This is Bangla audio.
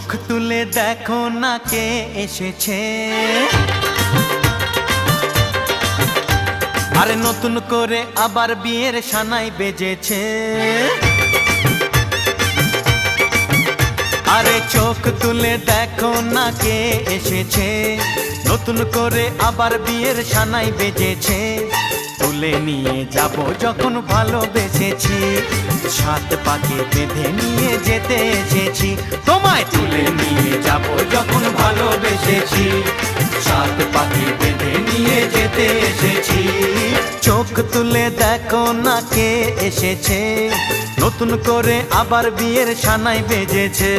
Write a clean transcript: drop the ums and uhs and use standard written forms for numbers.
চোখ তুলে দেখো না কে এসেছে, আরে নতুন করে আবার বিয়ের সানাই বেজেছে। আরে চোখ তুলে দেখো না কে এসেছে, নতুন করে আবার বিয়ের সানাই বেজেছে। তুলে নিয়ে যাব যখন ভালোবেসেছি, সাত পাকে বেঁধে নিয়ে যেতে এসেছি। তোমায় তুলে নিয়ে যাব যখন ভালোবেসেছি, সাত পাকে বেঁধে নিয়ে যেতে এসেছি। চোখ তুলে দেখো না কে এসেছে, নতুন করে আবার বিয়ের সানাই বেজেছে।